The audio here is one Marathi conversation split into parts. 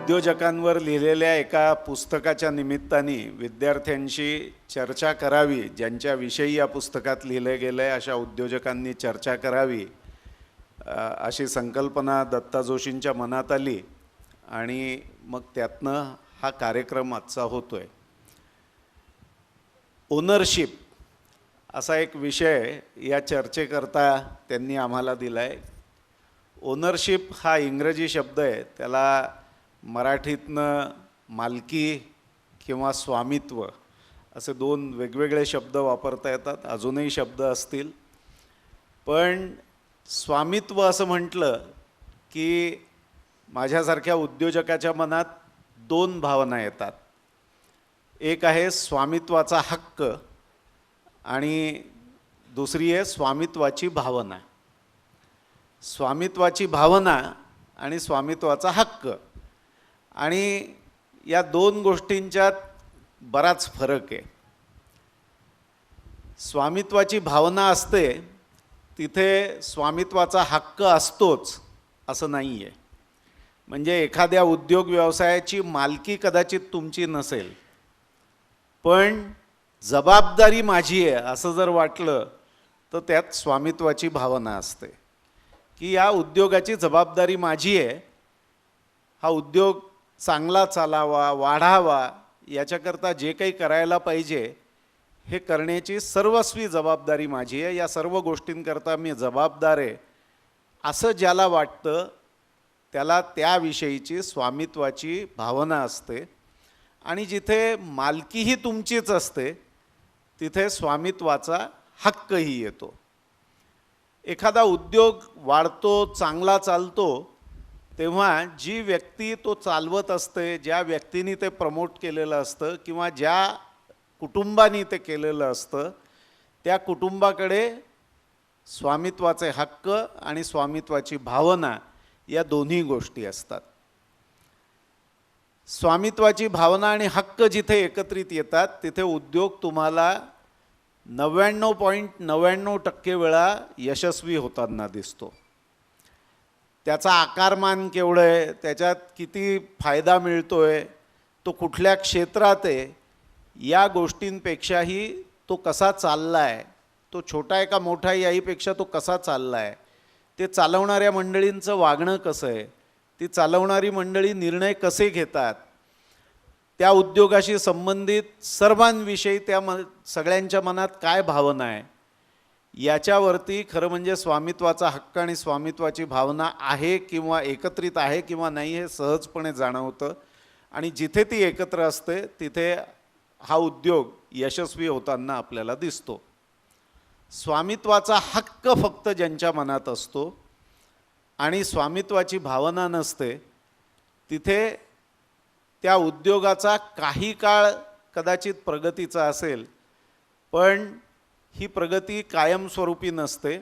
उद्योजकांवर लिहिलेल्या एका पुस्तकाच्या निमित्ताने विद्यार्थ्यांशी चर्चा करावी, ज्यांच्याविषयी या पुस्तकात लिहिले गेले अशा उद्योजकांनी चर्चा करावी अशी संकल्पना दत्ता जोशींच्या मनात आली आणि मग त्यातनं हा कार्यक्रम आजचा होतोय। ओनरशिप असा एक विषय या चर्चेकरता त्यांनी आम्हाला दिलाय। ओनरशिप हा इंग्रजी शब्द आहे, त्याला मराठीतनं मालकी किंवा स्वामित्व असे दोन वेगवेगळे शब्द वापरता येतात, अजूनही शब्द असतील। पण स्वामित्व असं म्हटलं की माझ्यासारख्या उद्योजकाच्या मनात दोन भावना येतात। एक आहे स्वामित्वाचा हक्क आणि दुसरी आहे स्वामित्वाची भावना। स्वामित्वाची भावना आणि स्वामित्वाचा हक्क, आणि या दोन गोष्टींच्यात बराच फरक आहे। स्वामित्वाची भावना असते तिथे स्वामित्वाचा हक्क असतोच असं नाही आहे। म्हणजे एखाद्या उद्योग व्यवसायाची मालकी कदाचित तुमची नसेल, पण जबाबदारी माझी आहे असं जर वाटलं तर त्यात स्वामित्वाची भावना असते की या उद्योगाची जबाबदारी माझी आहे, हा उद्योग चांगला चालावा, वाढावा, याच्याकरता जे काही करायला पाहिजे हे करण्याची सर्वस्वी जबाबदारी माझी आहे, या सर्व गोष्टींकरता मी जबाबदार आहे असं ज्याला वाटतं त्याला त्याविषयीची स्वामित्वाची भावना असते। आणि जिथे मालकीही तुमचीच असते तिथे स्वामित्वाचा हक्कही येतो। एखादा उद्योग वाढतो, चांगला चालतो, तेव्हा जी व्यक्ती तो चालवत असते, ज्या व्यक्तीने ते प्रमोट केलेलं असतं किंवा ज्या कुटुंबाने ते केलेलं असतं, त्या कुटुंबाकडे स्वामित्वाचे हक्क आणि स्वामित्वाची भावना या दोन्ही गोष्टी असतात। स्वामित्वाची भावना आणि हक्क जिथे एकत्रित येतात तिथे उद्योग तुम्हाला 99.99% वेळा यशस्वी होताना दिसतो। त्याचा आकारमान केवढं आहे, त्याच्यात किती फायदा मिळतोय, तो कुठल्या क्षेत्रात आहे, या गोष्टींपेक्षाही तो कसा चालला आहे, तो छोटा आहे का मोठा आहे याहीपेक्षा तो कसा चालला आहे, ते चालवणाऱ्या मंडळींचं वागणं कसं आहे, ती चालवणारी मंडळी निर्णय कसे घेतात, त्या उद्योगाशी संबंधित सर्वांविषयी त्या सगळ्यांच्या मनात काय भावना आहे, याच्यावरती खरं म्हणजे स्वामित्वाचा हक्क आणि स्वामित्वाची भावना आहे किंवा एकत्रित आहे किंवा नाही हे सहजपणे जाणवतं। आणि जिथे ती एकत्र असते तिथे हा उद्योग यशस्वी होताना आपल्याला दिसतो। स्वामित्वाचा हक्क फक्त ज्यांच्या मनात असतो आणि स्वामित्वाची भावना नसते तिथे त्या उद्योगाचा काही काळ कदाचित प्रगतीचा असेल, पण ही प्रगती कायमस्वरूपी नसते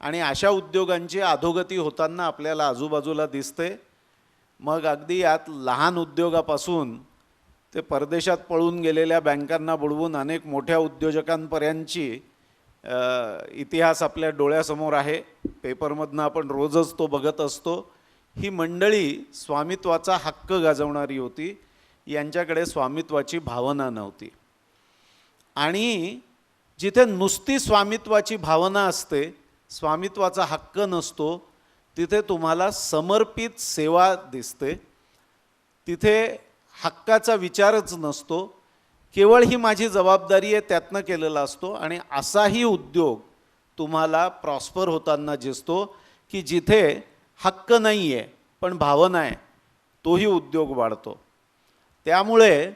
आणि अशा उद्योगांची अधोगती होताना आपल्याला आजूबाजूला दिसते। मग अगदी यात लहान उद्योगापासून ते परदेशात पळून गेलेल्या बँकांना बुडवून अनेक मोठ्या उद्योजकांपर्यंतची इतिहास आपल्या डोळ्यासमोर आहे। पेपरमधनं आपण रोजच तो बघत असतो। ही मंडळी स्वामित्वाचा हक्क गाजवणारी होती, यांच्याकडे स्वामित्वाची भावना नव्हती। आणि जिथे नुसती स्वामित्वाची भावना असते, स्वामित्वाचा हक्क नसतो, तिथे तुम्हाला समर्पित सेवा दिसते, तिथे हक्काचा विचारच नसतो, केवळ ही माझी जबाबदारी आहे त्यातनं केलेला असतो। आणि असाही उद्योग तुम्हाला प्रॉस्पर होताना दिसतो की जिथे हक्क नाही आहे पण भावना आहे, तोही उद्योग वाढतो। त्यामुळे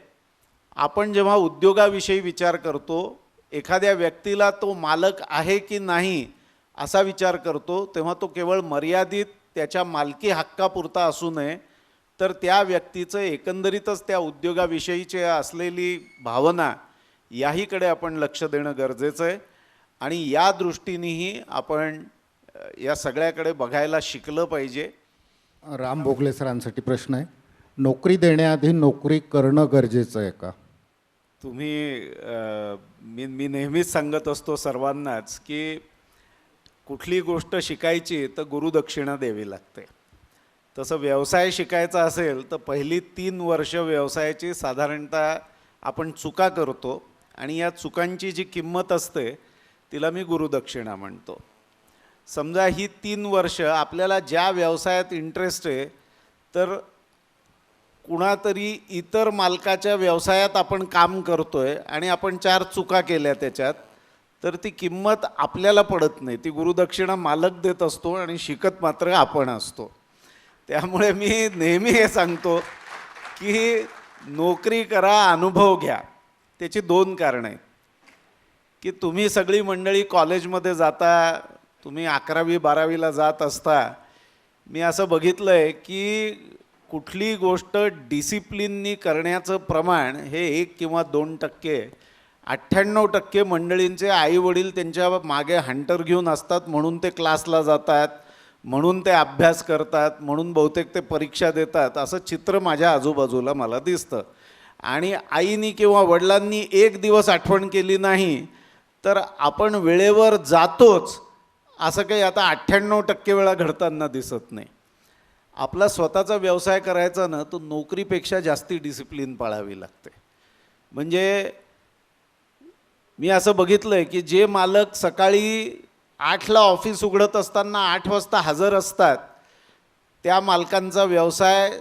आपण जेव्हा उद्योगाविषयी विचार करतो, एखाद्या व्यक्तीला तो मालक आहे की नाही असा विचार करतो, तेव्हा तो केवळ मर्यादित त्याच्या मालकी हक्कापुरता असू नये, तर त्या व्यक्तीचं एकंदरीतच त्या उद्योगाविषयीची असलेली भावना याहीकडे आपण लक्ष देणं गरजेचं आहे। आणि या दृष्टीनेही आपण या सगळ्याकडे बघायला शिकलं पाहिजे। राम भोगले सरांसाठी प्रश्न आहे, नोकरी देण्याआधी नोकरी करणं गरजेचं आहे का? मी नेहमीच सांगत असतो सर्वांनाच की कुठली गोष्ट शिकायची तर गुरुदक्षिणा द्यावी लागते। तसं व्यवसाय शिकायचा असेल तर पहिली 3 वर्ष व्यवसायाची साधारणतः आपण चुका करतो आणि या चुकांची जी किंमत असते तिला मी गुरुदक्षिणा म्हणतो. समजा ही 3 वर्ष आपल्याला ज्या व्यवसायात इंटरेस्ट आहे तर कुणातरी इतर मालकाच्या व्यवसायात आपण काम करतोय आणि आपण 4 चुका केल्या त्याच्यात, तर ती किंमत आपल्याला पडत नाही. ती गुरुदक्षिणा मालक देत असतो आणि शिकत मात्र आपण असतो. त्यामुळे मी नेहमी हे सांगतो की नोकरी करा, अनुभव घ्या. त्याची 2 कारणं आहेत की तुम्ही सगळी मंडळी कॉलेजमध्ये जाता, तुम्ही 11वी 12वीला जात असता. मी असं बघितलं आहे की कुठली गोष्ट डिसिप्लिननी करण्याचं प्रमाण हे 1 किंवा 2%. 98% मंडळींचे आईवडील त्यांच्या मागे हंटर घेऊन असतात म्हणून ते क्लासला जातात, म्हणून ते अभ्यास करतात, म्हणून बहुतेक ते परीक्षा देतात. असं चित्र माझ्या आजूबाजूला मला दिसतं. आणि आईनी किंवा वडिलांनी एक दिवस आठवण केली नाही तर आपण वेळेवर जातोच असं काही आता 98% वेळा घडताना दिसत नाही. आपला स्वतःचा व्यवसाय करायचा ना तो नोकरीपेक्षा जास्ती डिसिप्लिन पाळावी लागते. म्हणजे मी असं बघितलं आहे की जे मालक सकाळी 8ला ऑफिस उघडत असताना 8 वाजता हजर असतात, त्या मालकांचा व्यवसाय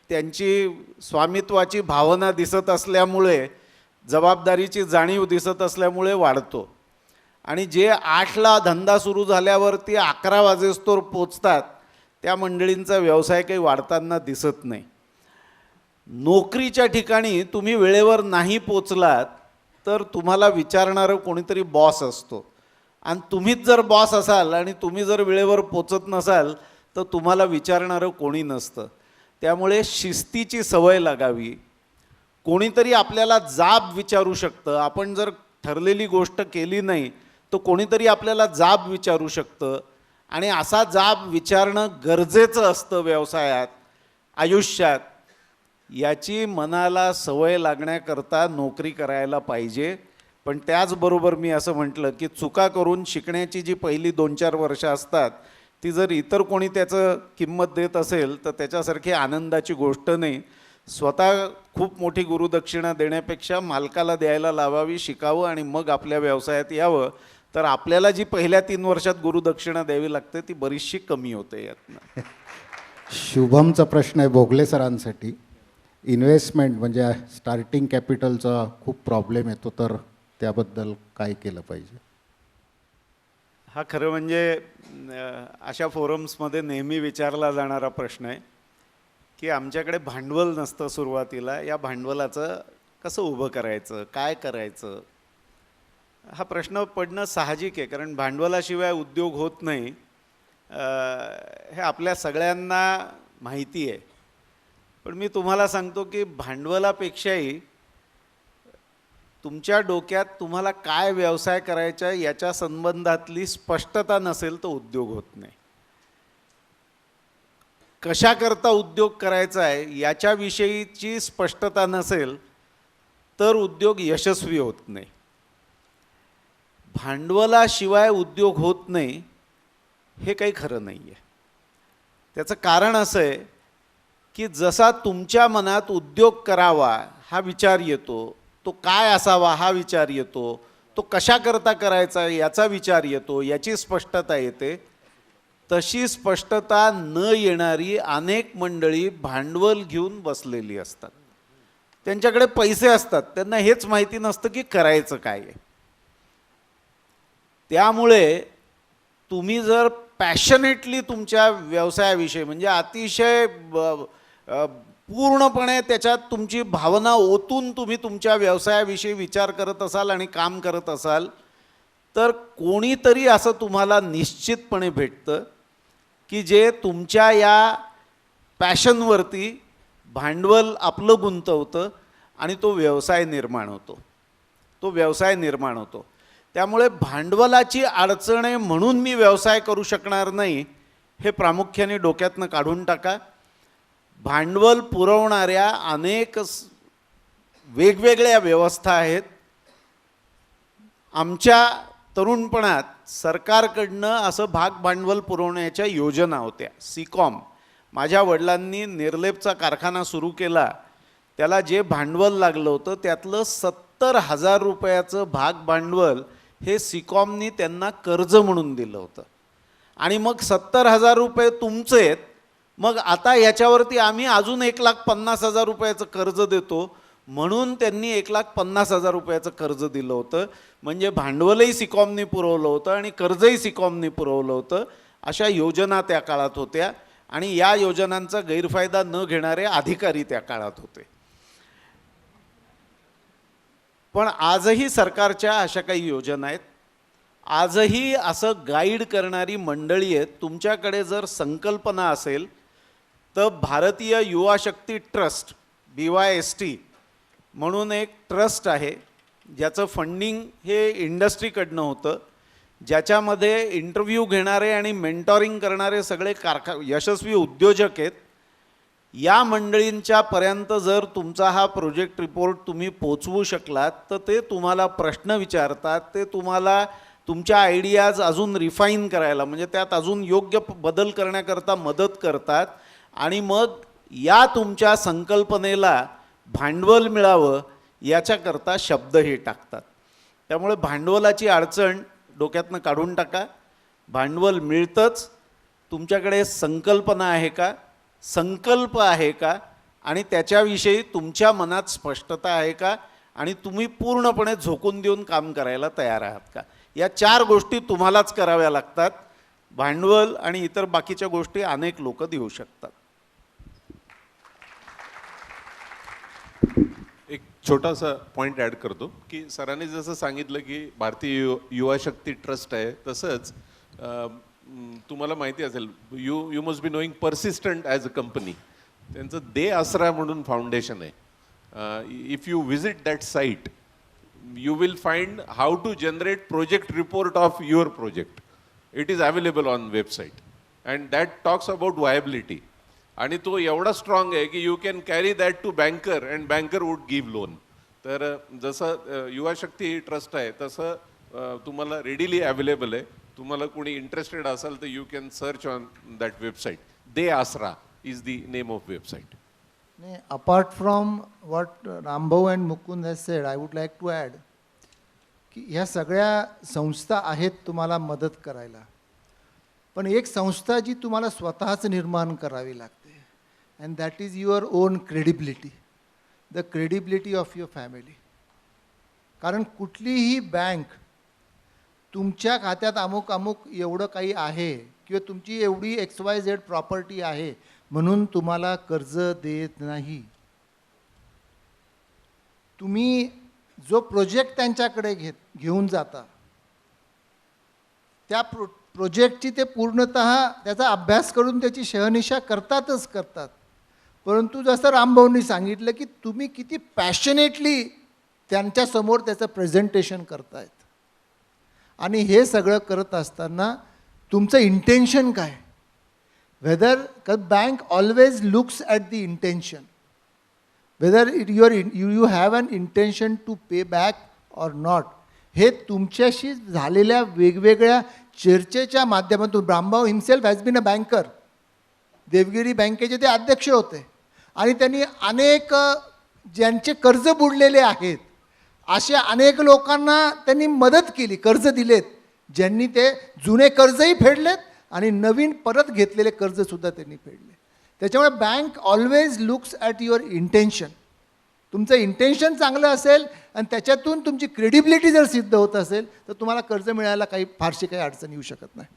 त्यांची स्वामित्वाची भावना दिसत असल्यामुळे, जबाबदारीची जाणीव दिसत असल्यामुळे वाढतो. आणि जे 8ला धंदा सुरू झाल्यावरती 11 वाजेस्तोवर पोचतात त्या मंडळींचा व्यवसाय काही वाढताना दिसत नाही. नोकरीच्या ठिकाणी तुम्ही वेळेवर नाही पोचलात तर तुम्हाला विचारणारं कोणीतरी बॉस असतो आणि तुम्हीच जर बॉस असाल आणि तुम्ही जर वेळेवर पोचत नसाल तर तुम्हाला विचारणारं कोणी नसतं. त्यामुळे शिस्तीची सवय लागावी. कोणीतरी आपल्याला जाब विचारू शकतं. आपण जर ठरलेली गोष्ट केली नाही तर कोणीतरी आपल्याला जाब विचारू शकतं आणि असा जाब विचारणं गरजेचं असतं व्यवसायात, आयुष्यात. याची मनाला सवय लागण्याकरता नोकरी करायला पाहिजे. पण त्याचबरोबर मी असं म्हटलं की चुका करून शिकण्याची जी पहिली 2-4 वर्ष असतात ती जर इतर कोणी त्याचं किंमत देत असेल तर त्याच्यासारखी आनंदाची गोष्ट नाही. स्वतः खूप मोठी गुरुदक्षिणा देण्यापेक्षा मालकाला द्यायला लावावी, शिकावं आणि मग आपल्या व्यवसायात यावं. तर आपल्याला जी पहिल्या 3 वर्षात गुरुदक्षिणा द्यावी लागते ती बरीचशी कमी होते यातनं. शुभमचा प्रश्न आहे भोगले सरांसाठी. इन्व्हेस्टमेंट म्हणजे स्टार्टिंग कॅपिटलचा खूप प्रॉब्लेम येतो, तर त्याबद्दल काय केलं पाहिजे? हा खरं म्हणजे अशा फोरम्समध्ये नेहमी विचारला जाणारा प्रश्न आहे की आमच्याकडे भांडवल नसतं सुरुवातीला, या भांडवलाचं कसं उभं करायचं, काय करायचं. हा प्रश्न पडणं साहजिक आहे कारण भांडवलाशिवाय उद्योग होत नाही हे आपल्या सगळ्यांना माहिती आहे. पण मी तुम्हाला सांगतो की भांडवलापेक्षाही तुमच्या डोक्यात तुम्हाला काय व्यवसाय करायचा याच्या संबंधातली स्पष्टता नसेल तर उद्योग होत नाही. कशाकरता उद्योग करायचा आहे याच्याविषयीची स्पष्टता नसेल तर उद्योग यशस्वी होत नाही. भांडवलाशिवाय उद्योग होत नाही हे काही खरं नाही आहे. त्याचं कारण असं आहे की जसा तुमच्या मनात उद्योग करावा हा विचार येतो, तो काय असावा हा विचार येतो, तो कशाकरता करायचा याचा विचार येतो, याची स्पष्टता येते, तशी स्पष्टता न येणारी अनेक मंडळी भांडवल घेऊन बसलेली असतात. त्यांच्याकडे पैसे असतात, त्यांना हेच माहिती नसतं की करायचं काय आहे. त्यामुळे तुम्ही जर पॅशनेटली तुमच्या व्यवसायाविषयी म्हणजे अतिशय पूर्णपणे त्याच्यात तुमची भावना ओतून तुम्ही तुमच्या व्यवसायाविषयी विचार करत असाल आणि काम करत असाल तर कोणीतरी असं तुम्हाला निश्चितपणे भेटतं की जे तुमच्या या पॅशनवरती भांडवल आपलं गुंतवतं आणि तो व्यवसाय निर्माण होतो. त्यामुळे भांडवलाची अडचण आहे म्हणून मी व्यवसाय करू शकणार नाही हे प्रामुख्याने डोक्यातनं काढून टाका. भांडवल पुरवणाऱ्या अनेक वेगवेगळ्या व्यवस्था आहेत. आमच्या तरुणपणात सरकारकडनं असं भाग भांडवल पुरवण्याच्या योजना होत्या. सिकॉम माझ्या वडिलांनी निर्लेपचा कारखाना सुरू केला, त्याला जे भांडवल लागलं होतं त्यातलं 70,000 रुपयाचं भाग भांडवल हे सिकॉमनी त्यांना कर्ज म्हणून दिलं होतं. आणि मग 70,000 रुपये तुमचे आहेत, मग आता याच्यावरती आम्ही अजून 1,50,000 रुपयाचं कर्ज देतो, म्हणून त्यांनी 1,50,000 रुपयाचं कर्ज दिलं होतं. म्हणजे भांडवलही सिकॉमनी पुरवलं होतं आणि कर्जही सिकॉमनी पुरवलं होतं. अशा योजना त्या काळात होत्या आणि या योजनांचा गैरफायदा न घेणारे अधिकारी त्या काळात होते. पण आजही सरकारच्या अशा काही योजना आहेत, आजही असं गाईड करणारी मंडळी आहेत. तुमच्याकडे जर संकल्पना असेल तर भारतीय युवा शक्ती ट्रस्ट BYST म्हणून एक ट्रस्ट आहे, ज्याचं फंडिंग हे इंडस्ट्रीकडनं होतं, ज्याच्यामध्ये इंटरव्ह्यू घेणारे आणि मेंटॉरिंग करणारे सगळे यशस्वी उद्योजक आहेत. या मंडळींच्या पर्यंत जर तुमचा हा प्रोजेक्ट रिपोर्ट तुम्ही पोचवू शकलात तर ते तुम्हाला प्रश्न विचारतात, ते तुम्हाला तुमच्या आयडियाज अजून रिफाईन करायला, म्हणजे त्यात अजून योग्य बदल करण्याकरता मदत करतात आणि मग या तुमच्या संकल्पनेला भांडवल मिळावं याच्याकरता शब्दही टाकतात. त्यामुळे भांडवलाची अडचण डोक्यातनं काढून टाका. भांडवल मिळतंच. तुमच्याकडे संकल्पना आहे का, संकल्प आहे का आणि त्याच्याविषयी तुमच्या मनात स्पष्टता आहे का आणि तुम्ही पूर्णपणे झोकून देऊन काम करायला तयार आहात का, या 4 गोष्टी तुम्हालाच कराव्या लागतात. भांडवल आणि इतर बाकीच्या गोष्टी अनेक लोक देऊ शकतात. एक छोटासा पॉईंट ॲड करतो की सरांनी जसं सांगितलं की भारतीय युवा शक्ती ट्रस्ट आहे, तसंच तुम्हाला माहिती असेल, you must be knowing persistent as a company, त्यांचं दे आसरा म्हणून फाउंडेशन आहे. If you visit that site you will find how to generate project report of your project. It is available on website and that talks about viability. आणि तो एवढा स्ट्रॉंग आहे की you can carry that to banker and banker would give loan. तर जसं युवा शक्ती ट्रस्ट आहे तसं तुम्हाला रेडिली अवेलेबल आहे. तुम्हाला कोणी इंटरेस्टेड असेल तर you can search on that website. The Aasra is the name of website. Apart from what Rambhau and Mukund has said, I would like to add की ह्या सगळ्या संस्था आहेत तुम्हाला मदत करायला, पण एक संस्था जी तुम्हाला स्वतःच निर्माण करावी लागते, and that is your on credibility, the credibility of your family. कारण कुठलीही बँक तुमच्या खात्यात अमुक अमुक एवढं काही आहे किंवा तुमची एवढी XYZ प्रॉपर्टी आहे म्हणून तुम्हाला कर्ज देत नाही. तुम्ही जो प्रोजेक्ट त्यांच्याकडे घेऊन जाता त्या प्रोजेक्टची ते पूर्णतः त्याचा अभ्यास करून त्याची शहनिशा करतातच करतात. परंतु जसं रामभाऊंनी सांगितलं की तुम्ही किती पॅशनेटली त्यांच्यासमोर त्याचं प्रेझेंटेशन करतायत आणि हे सगळं करत असताना तुमचं इंटेन्शन काय, whether bank always looks at the intention, whether you have an intention to pay back or not. हे तुमच्याशी झालेल्या वेगवेगळ्या चर्चेच्या माध्यमातून, Rambhau himself has been a banker, Devgiri बँकेचे ते अध्यक्ष होते आणि त्यांनी अनेक ज्यांचे कर्ज बुडलेले आहेत अशा अनेक लोकांना त्यांनी मदत केली, कर्ज दिलेत, ज्यांनी ते जुने कर्जही फेडलेत आणि नवीन परत घेतलेले कर्जसुद्धा त्यांनी फेडले. त्याच्यामुळे bank always looks at your intention. तुमचं इंटेन्शन चांगलं असेल आणि त्याच्यातून तुमची क्रेडिबिलिटी जर सिद्ध होत असेल तर तुम्हाला कर्ज मिळायला फारशी काही अडचण येऊ शकत नाही.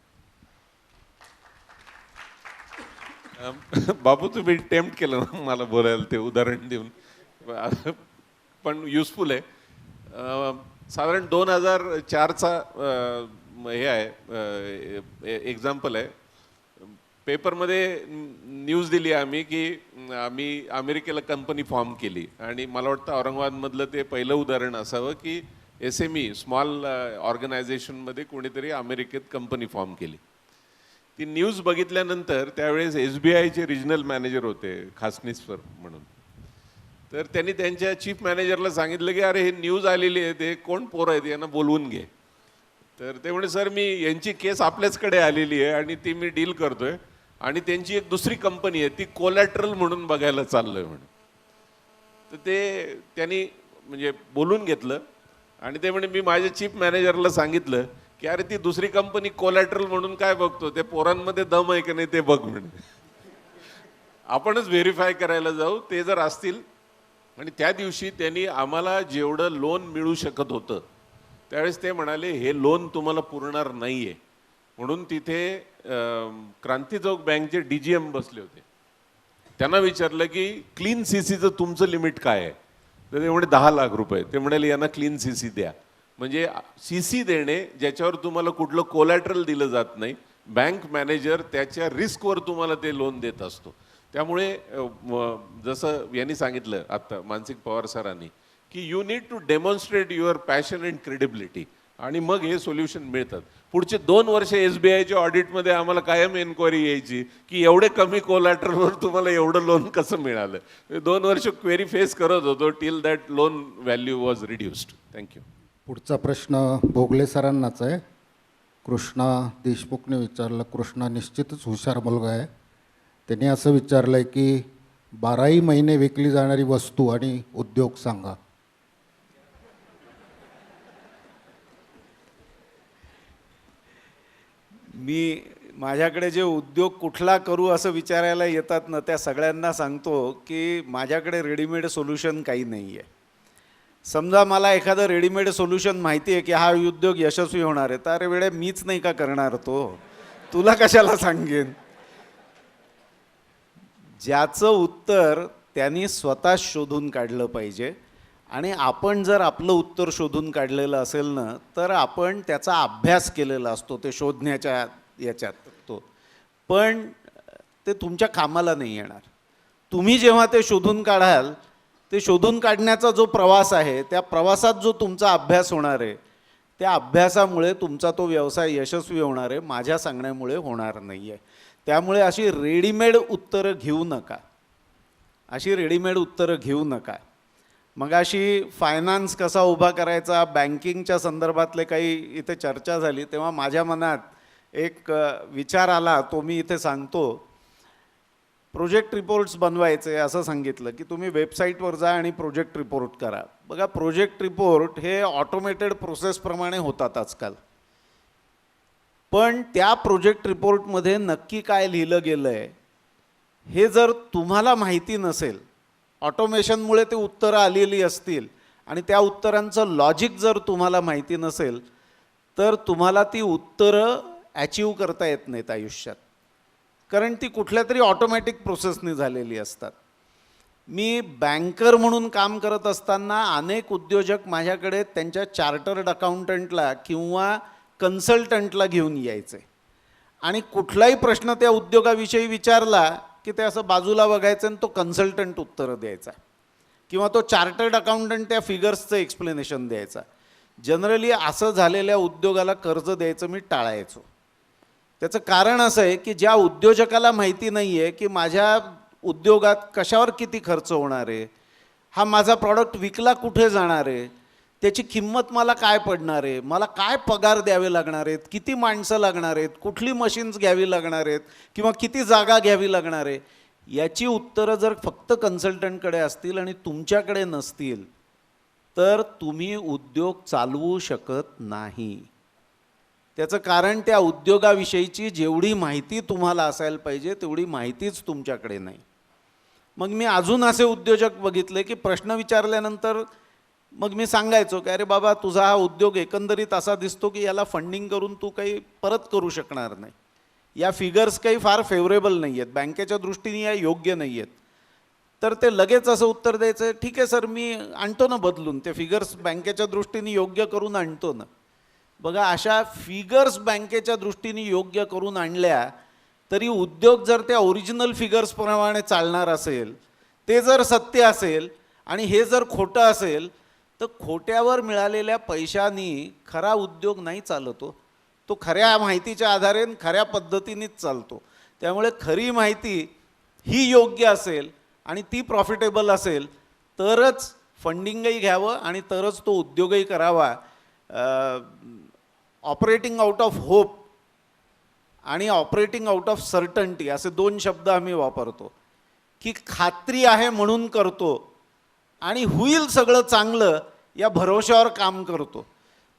बाबू तुम्ही टेम्प्ट केलं ना मला बोलायला ते उदाहरण देऊन, पण युजफुल आहे. साधारण 2004चा हे आहे एक्झाम्पल आहे. पेपरमध्ये न्यूज दिली आम्ही की आम्ही अमेरिकेला कंपनी फॉर्म केली आणि मला वाटतं औरंगाबादमधलं ते पहिलं उदाहरण असावं की SME स्मॉल ऑर्गनायझेशनमध्ये कोणीतरी अमेरिकेत कंपनी फॉर्म केली. ती न्यूज बघितल्यानंतर त्यावेळेस SBIचे रिजनल मॅनेजर होते खासनीस्वर म्हणून. तर त्यांनी त्यांच्या चीफ मॅनेजरला सांगितलं की अरे हे न्यूज आलेली आहे, ते कोण पोरं आहेत यांना बोलवून घे. तर ते म्हणे सर मी यांची केस आपल्याचकडे आलेली आहे आणि ती मी डील करतोय आणि त्यांची एक दुसरी कंपनी आहे ती कोलॅटरल म्हणून बघायला चाललोय म्हणे. तर ते त्यांनी म्हणजे बोलून घेतलं आणि ते म्हणे मी माझ्या चीफ मॅनेजरला सांगितलं की अरे ती दुसरी कंपनी कोलॅटरल म्हणून काय बघतो, ते पोरांमध्ये दम आहे की नाही ते बघ म्हणे. आपणच व्हेरीफाय करायला जाऊ ते जर असतील. आणि त्या दिवशी त्यांनी आम्हाला जेवढं लोन मिळू शकत होतं त्यावेळेस ते म्हणाले हे लोन तुम्हाला पुरणार नाही आहे. म्हणून तिथे क्रांती चौक बँकचे DGM बसले होते. त्यांना विचारलं की क्लीन CCचं तुमचं लिमिट काय आहे, तर ते म्हणे 10 लाख रुपये. ते म्हणाले यांना क्लीन CC द्या. म्हणजे CC देणे ज्याच्यावर तुम्हाला कुठलं कोलॅटरल दिलं जात नाही, बँक मॅनेजर त्याच्या रिस्कवर तुम्हाला ते लोन देत असतो. त्यामुळे जसं यांनी सांगितलं आता मानसिक पवार सरांनी की you need to demonstrate your passion and credibility आणि मग हे सोल्युशन मिळतात. पुढचे 2 वर्ष SBIच्या ऑडिटमध्ये आम्हाला कायम एन्क्वायरी यायची की एवढे कमी कोलॅटरलवर तुम्हाला एवढं लोन कसं मिळालं. 2 वर्ष क्वेरी फेस करत होतो till that loan value was reduced. Thank you. पुढचा प्रश्न भोगले सरांनाच आहे. कृष्णा देशमुखने विचारलं. कृष्णा निश्चितच हुशार मुलगा आहे. त्यांनी असं विचारलं आहे की 12ही महिने विकली जाणारी वस्तू आणि उद्योग सांगा. माझ्याकडे जे उद्योग कुठला करू असं विचारायला येतात ना, त्या सगळ्यांना सांगतो की माझ्याकडे रेडीमेड सोल्युशन काही नाही आहे. समजा मला एखादं रेडीमेड सोल्युशन माहिती आहे की हा उद्योग यशस्वी होणार आहे, तर अरे वेळे मीच नाही का करणार, तो तुला कशाला सांगेन. ज्याचं उत्तर त्यांनी स्वतः शोधून काढलं पाहिजे. आणि आपण जर आपलं उत्तर शोधून काढलेलं असेल ना, तर आपण त्याचा अभ्यास केलेला असतो ते शोधण्याच्या याच्यात तो, पण ते तुमच्या कामाला नाही येणार. तुम्ही जेव्हा ते शोधून काढाल, ते शोधून काढण्याचा जो प्रवास आहे, त्या प्रवासात जो तुमचा अभ्यास होणार आहे, त्या अभ्यासामुळे तुमचा तो व्यवसाय यशस्वी होणार आहे, माझ्या सांगण्यामुळे होणार नाही आहे. त्यामुळे अशी रेडीमेड उत्तरं घेऊ नका, अशी रेडीमेड उत्तरं घेऊ नका. मग अशी फायनान्स कसा उभा करायचा, बँकिंगच्या संदर्भातले काही इथे चर्चा झाली, तेव्हा माझ्या मनात एक विचार आला, तो मी इथे सांगतो. प्रोजेक्ट रिपोर्ट्स बनवायचे असं सांगितलं की तुम्ही वेबसाईटवर जा आणि प्रोजेक्ट रिपोर्ट करा. बघा, प्रोजेक्ट रिपोर्ट हे ऑटोमेटेड प्रोसेसप्रमाणे होतात आजकाल, पण त्या प्रोजेक्ट रिपोर्टमध्ये नक्की काय लिहिलं गेलं आहे हे जर तुम्हाला माहिती नसेल, ऑटोमेशनमुळे ते उत्तरं आलेली असतील आणि त्या उत्तरांचं लॉजिक जर तुम्हाला माहिती नसेल, तर तुम्हाला ती उत्तरं ॲचिव्ह करता येत नाहीत आयुष्यात, कारण ती कुठल्या तरी ऑटोमॅटिक प्रोसेसने झालेली असतात. मी बँकर म्हणून काम करत असताना अनेक उद्योजक माझ्याकडे त्यांच्या चार्टर्ड अकाउंटंटला किंवा कन्सल्टंटला घेऊन यायचे आणि कुठलाही प्रश्न त्या उद्योगाविषयी विचारला की ते असं बाजूला बघायचं आणि तो कन्सल्टंट उत्तरं द्यायचा किंवा तो चार्टर्ड अकाउंटंट त्या फिगर्सचं एक्सप्लेनेशन द्यायचा. जनरली असं झालेल्या उद्योगाला कर्ज द्यायचं मी टाळायचो. त्याचं कारण असं आहे की ज्या उद्योजकाला माहिती नाही आहे की माझ्या उद्योगात कशावर किती खर्च होणार आहे, हा माझा प्रॉडक्ट विकला कुठे जाणार आहे, त्याची किंमत मला काय पडणार आहे, मला काय पगार द्यावे लागणार आहेत, किती माणसं लागणार आहेत, कुठली मशीन्स घ्यावी लागणार आहेत किंवा किती जागा घ्यावी लागणार आहे, याची उत्तरं जर फक्त कन्सल्टंटकडे असतील आणि तुमच्याकडे नसतील, तर तुम्ही उद्योग चालवू शकत नाही. त्याचं कारण त्या उद्योगाविषयीची जेवढी माहिती तुम्हाला असायला पाहिजे तेवढी माहितीच तुमच्याकडे नाही. मग मी अजून असे उद्योजक बघितले की प्रश्न विचारल्यानंतर मग मी सांगायचो की अरे बाबा, तुझा हा उद्योग एकंदरीत असा दिसतो की याला फंडिंग करून तू काही परत करू शकणार नाही, या फिगर्स काही फार फेवरेबल नाही आहेत, बँकेच्या दृष्टीने या योग्य नाही आहेत. तर ते लगेच असं उत्तर द्यायचं, ठीक आहे सर, मी आणतो ना बदलून, ते फिगर्स बँकेच्या दृष्टीने योग्य करून आणतो ना. बघा, अशा फिगर्स बँकेच्या दृष्टीने योग्य करून आणल्या तरी उद्योग जर त्या ओरिजिनल फिगर्सप्रमाणे चालणार असेल, ते जर सत्य असेल आणि हे जर खोटं असेल, तर खोट्यावर मिळालेल्या पैशांनी खरा उद्योग नाही चालतो. तो खऱ्या माहितीच्या आधारे खऱ्या पद्धतीनेच चालतो. त्यामुळे खरी माहिती ही योग्य असेल आणि ती प्रॉफिटेबल असेल तरच फंडिंगही घ्यावं आणि तरच तो उद्योगही करावा. ऑपरेटिंग आउट ऑफ होप आणि ऑपरेटिंग आउट ऑफ सर्टन्टी असे 2 शब्द आम्ही वापरतो, की खात्री आहे म्हणून करतो आणि होईल सगळं चांगलं या भरोश्यावर काम करतो.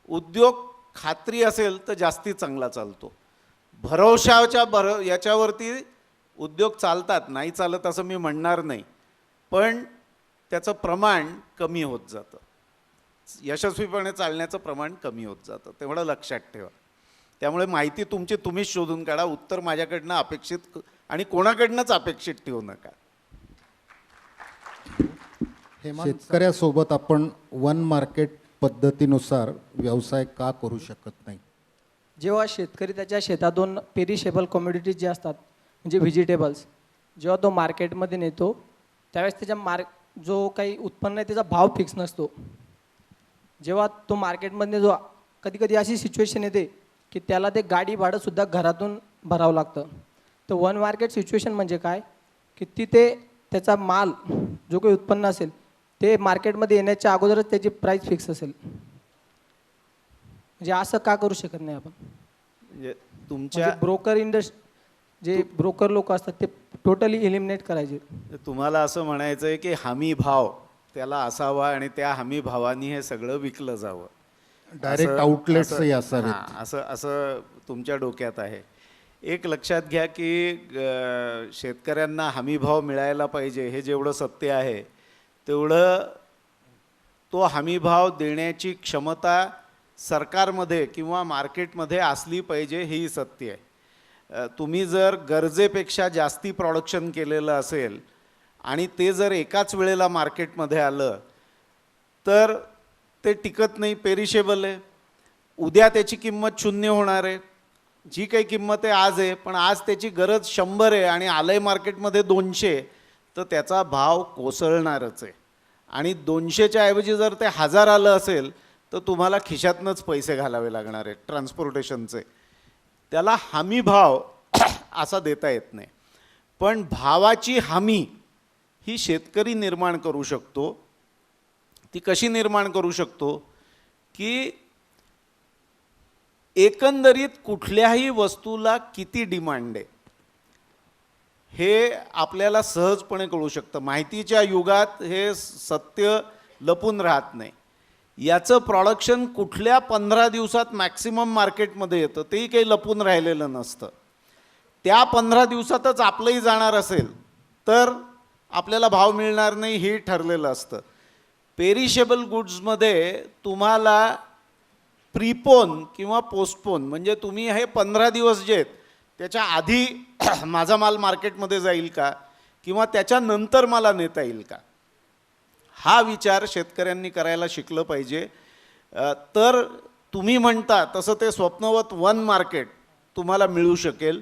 उद्योग खात्री असेल तर जास्ती चांगला चालतो. भरोशाच्या याच्यावरती उद्योग चालतात, नाही चालत असं मी म्हणणार नाही, पण त्याचं प्रमाण कमी होत जातं, यशस्वीपणे चालण्याचं प्रमाण कमी होत जातं. तेवढं लक्षात ठेवा. त्यामुळे माहिती तुमची तुम्हीच शोधून काढा. उत्तर माझ्याकडनं अपेक्षित आणि कोणाकडनंच अपेक्षित ठेवू नका. शेतकऱ्यासोबत आपण वन मार्केट पद्धतीनुसार व्यवसाय का करू शकत नाही? जेव्हा शेतकरी त्याच्या शेतातून पेरिशेबल कमोडिटीज जे असतात म्हणजे व्हेजिटेबल्स जेव्हा तो मार्केटमध्ये नेतो त्यावेळेस त्याच्या जो काही उत्पन्न आहे त्याचा भाव फिक्स नसतो. जेव्हा तो मार्केटमध्ये जो कधी कधी अशी सिच्युएशन येते की त्याला ते गाडी भाडंसुद्धा घरातून भरावं लागतं. तर वन मार्केट सिच्युएशन म्हणजे काय की तिथे त्याचा माल जो काही उत्पन्न असेल ते मार्केटमध्ये येण्याच्या अगोदरच त्याची प्राईस फिक्स असेल. म्हणजे असं का करू शकत नाही आपण? म्हणजे तुमच्या ब्रोकर जे ब्रोकर लोक असतात ते टोटली एलिमिनेट करायचे. तुम्हाला असं म्हणायचं आहे की हमी भाव त्याला असावा आणि त्या हमी भावानी हे सगळं विकलं जावं. डायरेक्ट आउटलेट्सही असावेत. हां, असं तुमच्या डोक्यात आहे. एक लक्षात घ्या की शेतकऱ्यांना हमी भाव मिळायला पाहिजे हे जेवढं सत्य आहे तेवढं तो हमी भाव देण्याची क्षमता सरकारमध्ये किंवा मार्केटमध्ये असली पाहिजे हेही सत्य आहे. तुम्ही जर गरजेपेक्षा जास्ती प्रोडक्शन केलेलं असेल आणि ते जर एकाच वेळेला मार्केटमध्ये आलं तर ते टिकत नाही, पेरिशेबल आहे. उद्या त्याची किंमत 0 होणार आहे. जी काही किंमत आहे आज आहे, पण आज त्याची गरज 100 आहे आणि आलंय मार्केटमध्ये 200, तर त्याचा भाव कोसळणारच आहे. आणि 200च्या ऐवजी जर ते 1000 आलं असेल तर तुम्हाला खिशातनंच पैसे घालावे लागणार आहेत ट्रान्सपोर्टेशनचे. त्याला हमी भाव असा देता येत नाही. पण भावाची हमी ही शेतकरी निर्माण करू शकतो. ती कशी निर्माण करू शकतो की एकंदरीत कुठल्याही वस्तूला किती डिमांड आहे हे आपल्याला सहजपणे कळू शकतं. माहितीच्या युगात हे सत्य लपून राहत नाही. याचं प्रोडक्शन कुठल्या 15 दिवसात मॅक्सिमम मार्केटमध्ये येतं तेही काही लपून राहिलेलं नसतं. त्या 15 दिवसातच आपलंही जाणार असेल तर आपल्याला भाव मिळणार नाही हे ठरलेलं असतं. पेरिशेबल गुड्समध्ये तुम्हाला प्रीपोन किंवा पोस्टपोन म्हणजे तुम्ही हे 15 दिवस जे आहेत त्याच्या आधी माझा माल मार्केटमध्ये जाईल का किंवा त्याच्यानंतर मला नेता येईल का हा विचार शेतकऱ्यांनी करायला शिकलं पाहिजे. तर तुम्ही म्हणता तसं ते स्वप्नवत वन मार्केट तुम्हाला मिळू शकेल.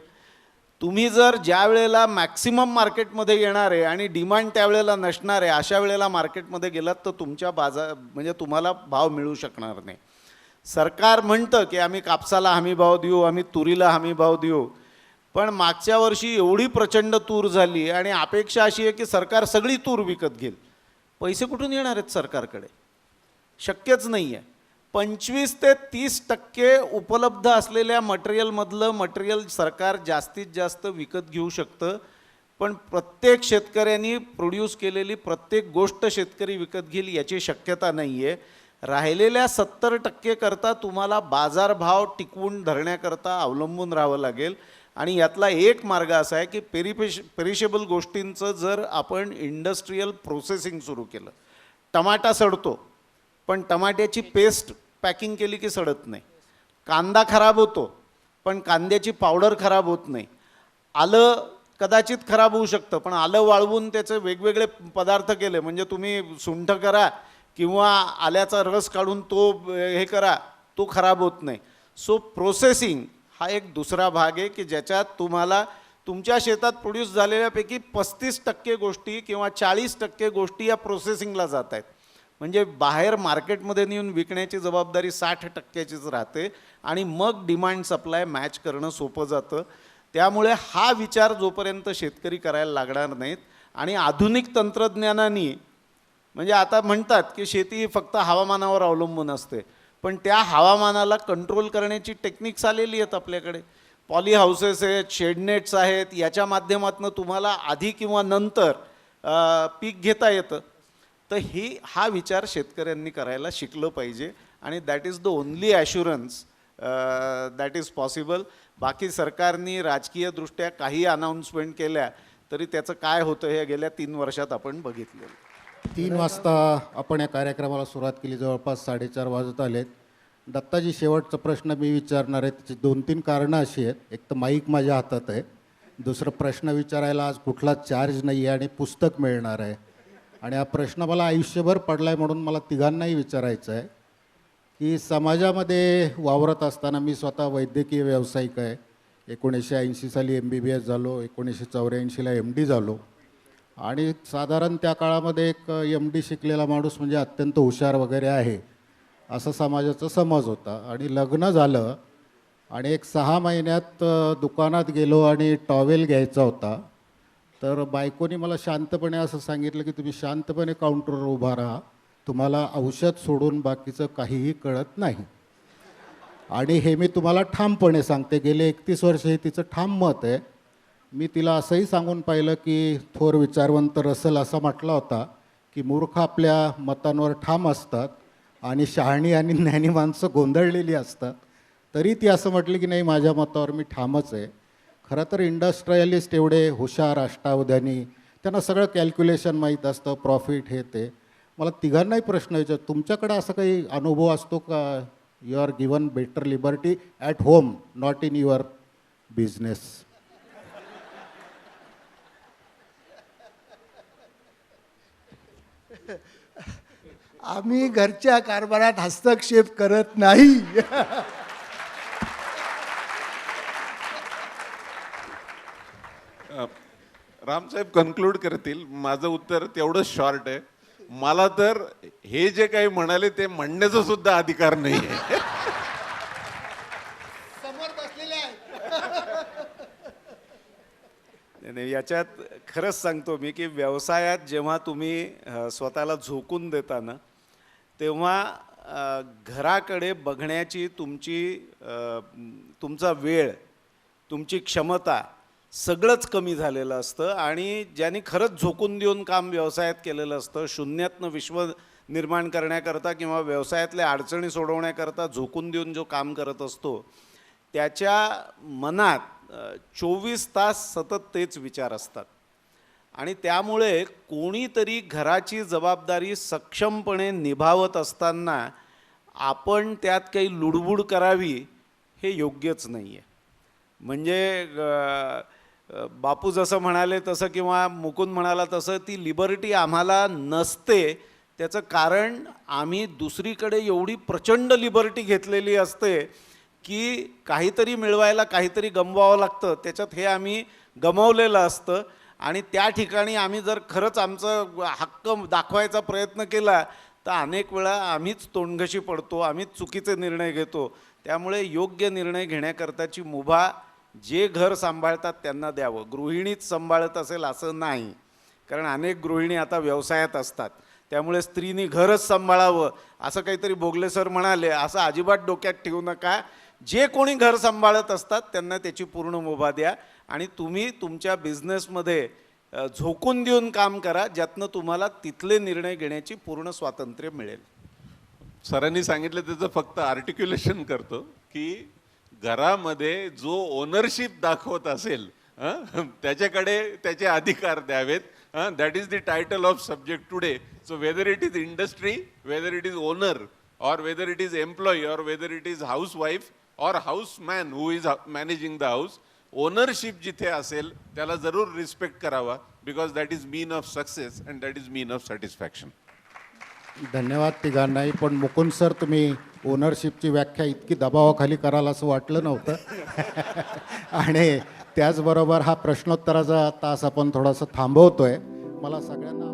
तुम्ही जर ज्या वेळेला मॅक्सिमम मार्केटमध्ये येणार आहे आणि डिमांड त्यावेळेला नसणार आहे अशा वेळेला मार्केटमध्ये गेलात तर तुमच्या म्हणजे तुम्हाला भाव मिळू शकणार नाही. सरकार म्हणतं की आम्ही कापसाला हमी भाव देऊ, आम्ही तुरीला हमी भाव देऊ, पण मागच्या वर्षी एवढी प्रचंड तूर झाली आणि अपेक्षा अशी आहे की सरकार सगळी तूर विकत घेईल. पैसे कुठून येणार आहेत सरकारकडे? शक्यच नाही आहे. 25 ते 30% उपलब्ध असलेल्या मटेरियलमधलं मटेरियल सरकार जास्तीत जास्त विकत घेऊ शकतं, पण प्रत्येक शेतकऱ्यांनी प्रोड्यूस केलेली प्रत्येक गोष्ट शेतकरी विकत घेईल याची शक्यता नाही आहे. राहिलेल्या 70% करता तुम्हाला बाजारभाव टिकवून धरण्याकरता अवलंबून राहावं लागेल. आणि यातला एक मार्ग असा आहे की पेरिशेबल गोष्टींचं जर आपण इंडस्ट्रीयल प्रोसेसिंग सुरू केलं. टमाटा सडतो पण टमाट्याची पेस्ट पॅकिंग केली की सडत नाही. कांदा खराब होतो पण कांद्याची पावडर खराब होत नाही. आलं कदाचित खराब होऊ शकतं पण आलं वाळवून त्याचे वेगवेगळे पदार्थ केले म्हणजे तुम्ही सुंठ करा किंवा आल्याचा रस काढून तो हे करा, तो खराब होत नाही. सो प्रोसेसिंग हा एक दुसरा भाग आहे की ज्याच्यात तुम्हाला तुमच्या शेतात प्रोड्यूस झालेल्यापैकी 35% गोष्टी किंवा 40% गोष्टी या प्रोसेसिंगला जात आहेत. म्हणजे बाहेर मार्केटमध्ये नेऊन विकण्याची जबाबदारी 60%चीच राहते आणि मग डिमांड सप्लाय मॅच करणं सोपं जातं. त्यामुळे हा विचार जोपर्यंत शेतकरी करायला लागणार नाहीत आणि आधुनिक तंत्रज्ञानाने म्हणजे आता म्हणतात की शेती ही फक्त हवामानावर अवलंबून असते, पण त्या हवामानाला कंट्रोल करण्याची टेक्निक्स आलेली आहेत आपल्याकडे. पॉली हाऊसेस आहेत, शेडनेट्स आहेत, याच्या माध्यमातून तुम्हाला आधी किंवा नंतर पीक घेता येतं. तर हा विचार शेतकऱ्यांनी करायला शिकलं पाहिजे आणि that is the only assurance that is possible. बाकी सरकारनी राजकीयदृष्ट्या काही अनाऊन्समेंट केल्या तरी त्याचं काय होतं हे गेल्या 3 वर्षात आपण बघितलेलं. 3 वाजता आपण या कार्यक्रमाला सुरुवात केली, जवळपास 4:30 वाजत आलेत. दत्ताजी, शेवटचा प्रश्न मी विचारणार आहे. त्याची 2-3 कारणं अशी आहेत. एक तर माईक माझ्या हातात आहे, दुसरं प्रश्न विचारायला आज कुठलाच चार्ज नाही आहे आणि पुस्तक मिळणार आहे. आणि हा प्रश्न मला आयुष्यभर पडला आहे म्हणून मला तिघांनाही विचारायचं आहे की समाजामध्ये वावरत असताना मी स्वतः वैद्यकीय व्यावसायिक आहे. 1980 साली MBBS झालो, 1984ला MD झालो आणि साधारण त्या काळामध्ये एक MD शिकलेला माणूस म्हणजे अत्यंत हुशार वगैरे आहे असं समाजाचा समज होता. आणि लग्न झालं आणि एक 6 महिन्यात दुकानात गेलो आणि टॉवेल घ्यायचा होता. तर बायकोनी मला शांतपणे असं सांगितलं की तुम्ही शांतपणे काउंटरवर उभा राहा, तुम्हाला औषध सोडून बाकीचं काहीही कळत नाही. आणि हे मी तुम्हाला ठामपणे सांगते, गेले 31 वर्ष हे तिचं ठाम मत आहे. मी तिला असंही सांगून पाहिलं की थोर विचारवंत रसल असा म्हटला होता की मूर्ख आपल्या मतांवर ठाम असतात आणि शहाणी आणि ज्ञानी माणसं गोंधळलेली असतात. तरी ती असं म्हटली की नाही, माझ्या मतावर मी ठामच आहे. खरं तर इंडस्ट्रियलिस्ट एवढे हुशार, अष्टावधानी, त्यांना सगळं कॅल्क्युलेशन माहीत असतं, प्रॉफिट हे ते. मला तिघांनाही प्रश्न विचार, तुमच्याकडे असं काही अनुभव असतो का? You are given better liberty at home, not in your business. आम्ही घरच्या कारभारात हस्तक्षेप करत नाही. रामसाहेब कन्क्लूड करतील. माझं उत्तर तेवढंच शॉर्ट आहे. मला तर हे जे काही म्हणाले ते म्हणण्याचा सुद्धा अधिकार नाही आहे. समोर बसलेले आहे. नाही, याच्यात खरंच सांगतो मी की व्यवसायात जेव्हा तुम्ही स्वतःला झोकून देता ना, तेव्हा घराकडे बघण्याची तुमचा वेळ, तुमची क्षमता सगळंच कमी झालेलं असतं. आणि ज्यांनी खरंच झोकून देऊन काम व्यवसायात केलेलं असतं, शून्यातनं विश्व निर्माण करण्याकरता किंवा व्यवसायातल्या अडचणी सोडवण्याकरता झोकून देऊन जो काम करत असतो, त्याच्या मनात 24 तास सतत तेच विचार असतात. आणि त्यामुळे कोणीतरी घराची जबाबदारी सक्षमपणे निभावत असताना आपण त्यात काही लुडबुड करावी हे योग्यच नाही आहे. म्हणजे बापू जसं म्हणाले तसं किंवा मुकुंद म्हणाला तसं ती लिबर्टी आम्हाला नसते. त्याचं कारण आम्ही दुसरीकडे एवढी प्रचंड लिबर्टी घेतलेली असते की काहीतरी मिळवायला काहीतरी गमवावं लागतं. त्याच्यात हे आम्ही गमावलेलं असतं. आणि त्या ठिकाणी आम्ही जर खरंच आमचं हक्क दाखवायचा प्रयत्न केला तर अनेक वेळा आम्हीच तोंडघशी पडतो, आम्हीच चुकीचे निर्णय घेतो. त्यामुळे योग्य निर्णय घेण्याकरताची मुभा जे घर सांभाळतात त्यांना द्यावं. गृहिणीच सांभाळत असेल असं नाही, कारण अनेक गृहिणी आता व्यवसायात असतात. त्यामुळे स्त्रीनी घरच सांभाळावं असं काहीतरी भोगले सर म्हणाले, असं अजिबात डोक्यात ठेवू नका. जे कोणी घर सांभाळत असतात त्यांना त्याची पूर्ण मुभा द्या आणि तुम्ही तुमच्या बिझनेसमध्ये झोकून देऊन काम करा, ज्यातनं तुम्हाला तिथले निर्णय घेण्याची पूर्ण स्वातंत्र्य मिळेल. सरांनी सांगितलं त्याचं फक्त आर्टिक्युलेशन करतो की घरामध्ये जो ओनरशिप दाखवत असेल त्याच्याकडे त्याचे अधिकार द्यावेत. That is the title of subject today. So whether it is industry, whether it is owner, or whether it is employee, or whether it is housewife or houseman who is managing the house, ownership जिथे असेल त्याला जरूर रिस्पेक्ट करावा, because that is mean of success and that is mean of satisfaction. धन्यवाद तिघांनाही. पण मुकुंद सर, तुम्ही ओनरशिपची व्याख्या इतकी दबावाखाली कराल असं वाटलं नव्हतं. आणि त्याचबरोबर हा प्रश्नोत्तराचा तास आपण थोडासा थांबवतोय. मला सगळ्यांना